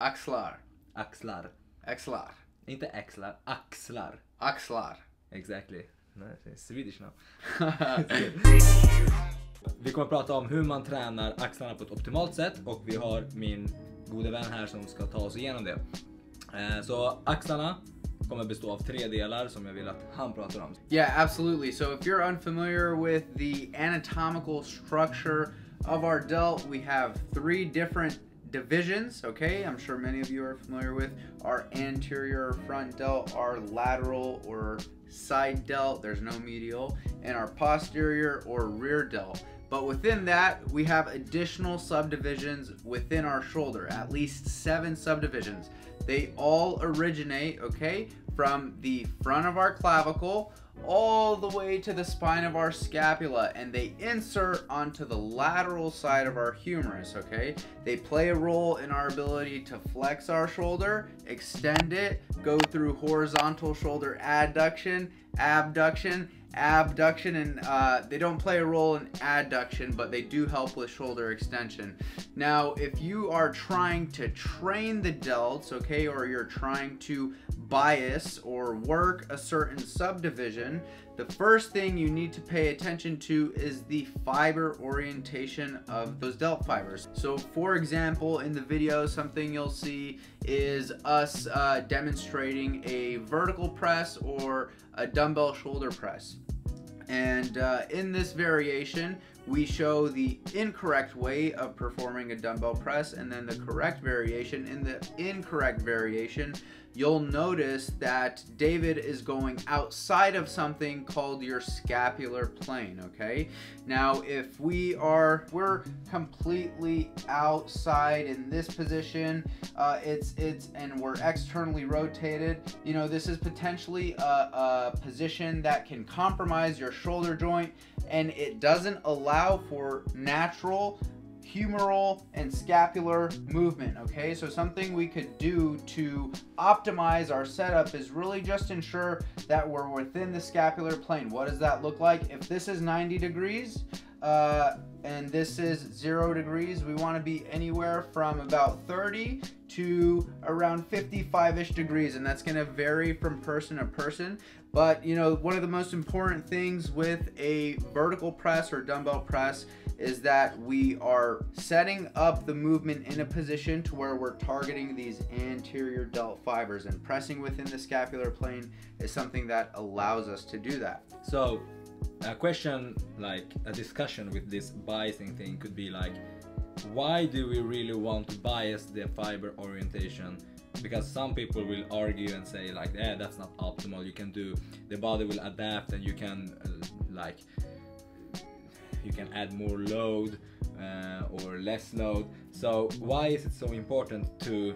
Axlar. Axlar. Axlar. Inte axlar, axlar. Axlar. Exactly. No, it's Swedish now. Vi kommer att prata om hur man tränar axlarna på ett optimalt sätt och vi har min gode vän här som ska ta oss igenom det. Så axlarna kommer bestå av 3 delar som jag vill att han pratar om. Yeah, absolutely. So if you're unfamiliar with the anatomical structure of our delt, we have 3 different divisions, okay? I'm sure many of you are familiar with our anterior front delt, our lateral or side delt, there's no medial, and our posterior or rear delt. But within that, we have additional subdivisions within our shoulder, at least 7 subdivisions. They all originate, okay, from the front of our clavicle all the way to the spine of our scapula, and they insert onto the lateral side of our humerus, okay? They play a role in our ability to flex our shoulder, extend it, go through horizontal shoulder adduction, abduction, and they don't play a role in adduction, but they do help with shoulder extension. Now, if you are trying to train the delts, okay, or you're trying to bias or work a certain subdivision, the first thing you need to pay attention to is the fiber orientation of those delt fibers. So for example, in the video, something you'll see is us demonstrating a vertical press or a dumbbell shoulder press. And in this variation, we show the incorrect way of performing a dumbbell press and then the correct variation. In the incorrect variation, you'll notice that David is going outside of something called your scapular plane, okay? Now, if we're completely outside in this position, and we're externally rotated, you know, this is potentially a position that can compromise your shoulder joint, and it doesn't allow for natural humeral and scapular movement, okay? So something we could do to optimize our setup is really just ensure that we're within the scapular plane. What does that look like? If this is 90 degrees and this is 0 degrees, we want to be anywhere from about 30 to around 55-ish degrees, and that's going to vary from person to person. But you know, one of the most important things with a vertical press or dumbbell press is that we are setting up the movement in a position to where we're targeting these anterior delt fibers, and pressing within the scapular plane is something that allows us to do that. So a question, like a discussion with this biasing thing could be like, why do we really want to bias the fiber orientation? Because some people will argue and say like, that's not optimal, you can do, the body will adapt and you can you can add more load or less load. So why is it so important to,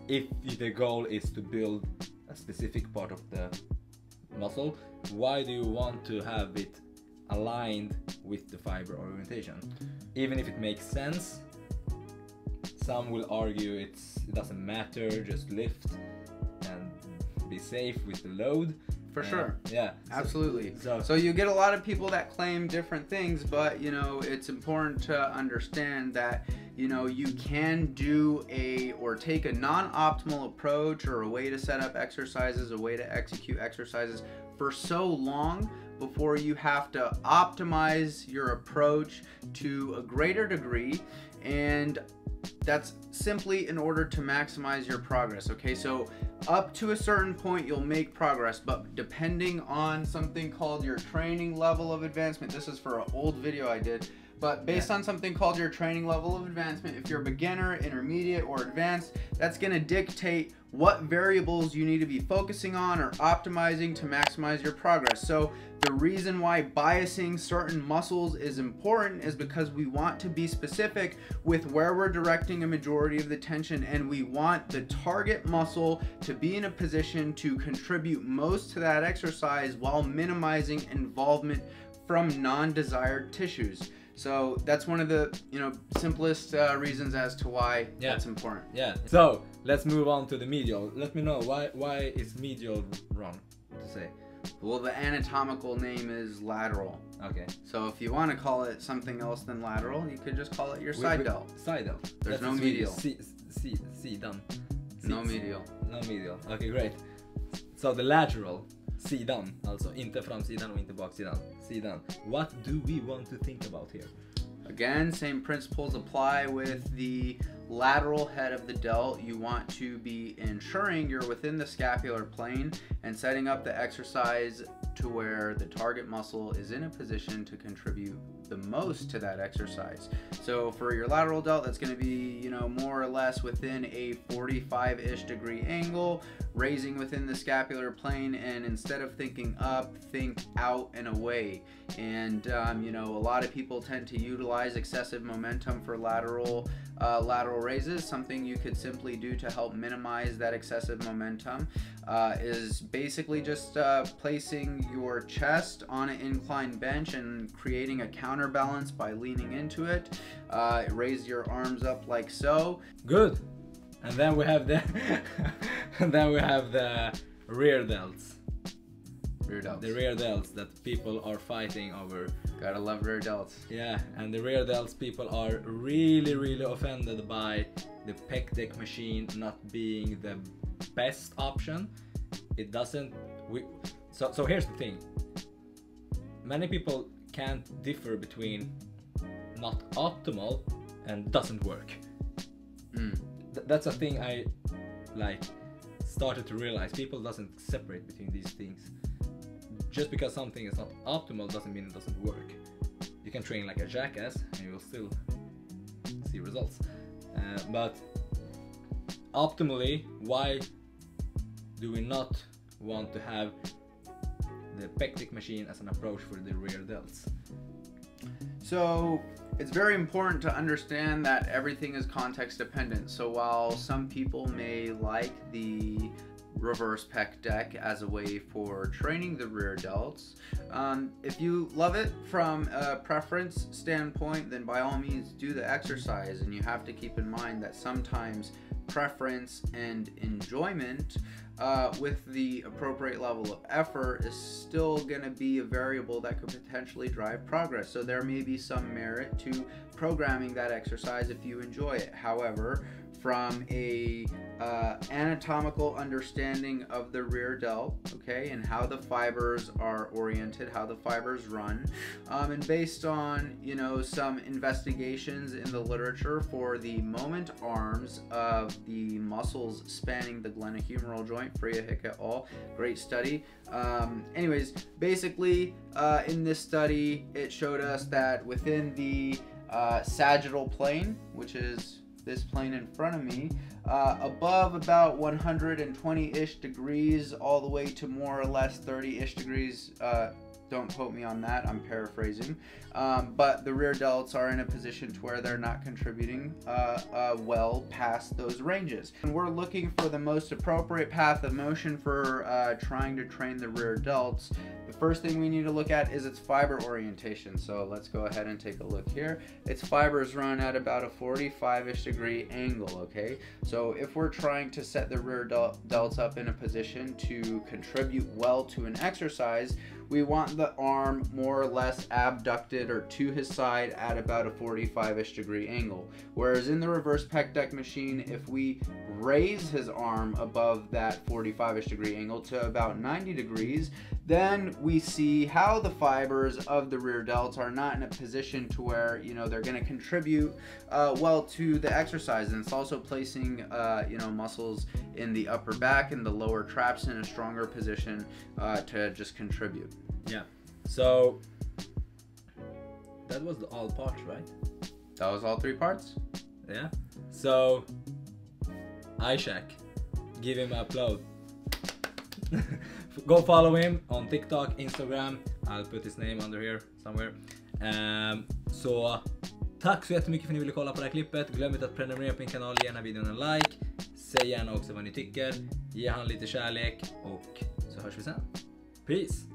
if the goal is to build a specific part of the muscle, why do you want to have it aligned with the fiber orientation? Even if it makes sense, some will argue it doesn't matter, just lift and be safe with the load. For sure. Yeah. Absolutely. So you get a lot of people that claim different things, but you know, it's important to understand that, you know, you can do or take a non-optimal approach or a way to set up exercises, a way to execute exercises for so long before you have to optimize your approach to a greater degree, and that's simply in order to maximize your progress, okay? So up to a certain point you'll make progress, but depending on something called your training level of advancement, this is for an old video I did, but based on something called your training level of advancement, if you're a beginner, intermediate, or advanced, that's going to dictate what variables you need to be focusing on or optimizing to maximize your progress. So the reason why biasing certain muscles is important is because we want to be specific with where we're directing a majority of the tension, and we want the target muscle to be in a position to contribute most to that exercise while minimizing involvement from non-desired tissues. So that's one of the, you know, simplest reasons as to why that's important. Yeah. So let's move on to the medial. Let me know why is medial wrong to say? Well, the anatomical name is lateral. Okay. So if you want to call it something else than lateral, you could just call it your side delt. Side delt. There's no medial. sidan. No medial. No medial. Okay, great. So the lateral, sidan, alltså inte framsidan och inte baksidan. Sidan. What do we want to think about here? Again, same principles apply with the lateral head of the delt. You want to be ensuring you're within the scapular plane and setting up the exercise to where the target muscle is in a position to contribute the most to that exercise. So for your lateral delt, that's going to be, you know, more or less within a 45-ish degree angle, raising within the scapular plane, and instead of thinking up, think out and away. And you know, a lot of people tend to utilize excessive momentum for lateral raises. Something you could simply do to help minimize that excessive momentum is basically just placing your chest on an inclined bench and creating a counterbalance by leaning into it. Raise your arms up like so. Good. And then we have the the rear delts. Rear delts. The rear delts that people are fighting over. Gotta love rear delts. Yeah, and the rear delts people are really offended by the pec deck machine not being the best option. It doesn't. So here's the thing. Many people can't differ between not optimal and doesn't work. That's a thing I started to realize. People doesn't separate between these things. Just because something is not optimal doesn't mean it doesn't work. You can train like a jackass and you will still see results. But optimally, why do we not want to have the pec deck machine as an approach for the rear delts? So it's very important to understand that everything is context dependent. So while some people may like the reverse pec deck as a way for training the rear delts, if you love it from a preference standpoint, then by all means do the exercise. And you have to keep in mind that sometimes preference and enjoyment with the appropriate level of effort is still going to be a variable that could potentially drive progress. So there may be some merit to programming that exercise if you enjoy it. However, from a anatomical understanding of the rear delt, okay, and how the fibers are oriented, how the fibers run, and based on, you know, some investigations in the literature for the moment arms of the muscles spanning the glenohumeral joint, Freya Hick et al., great study. Anyways, basically in this study it showed us that within the sagittal plane, which is this plane in front of me, above about 120-ish degrees all the way to more or less 30-ish degrees, don't quote me on that, I'm paraphrasing, but the rear delts are in a position to where they're not contributing well past those ranges. And we're looking for the most appropriate path of motion for trying to train the rear delts. The first thing we need to look at is its fiber orientation. So let's go ahead and take a look here. Its fibers run at about a 45-ish degree angle, okay? So if we're trying to set the rear delts up in a position to contribute well to an exercise, we want the arm more or less abducted or to his side at about a 45-ish degree angle. Whereas in the reverse pec deck machine, if we raise his arm above that 45-ish degree angle to about 90 degrees, then we see how the fibers of the rear delts are not in a position to where, you know, they're going to contribute well to the exercise. And it's also placing, you know, muscles in the upper back and the lower traps in a stronger position to just contribute. Yeah. So that was all parts, right? That was all three parts? Yeah. So Ishak, give him an upload. Go follow him on TikTok, Instagram. I'll put his name under here somewhere. Så tack så jättemycket för att ni ville kolla på det här klippet. Glöm inte att prenumerera på min kanal, ge den här videon en like. Säg gärna också vad ni tycker. Ge han lite kärlek och så hörs vi sen. Peace!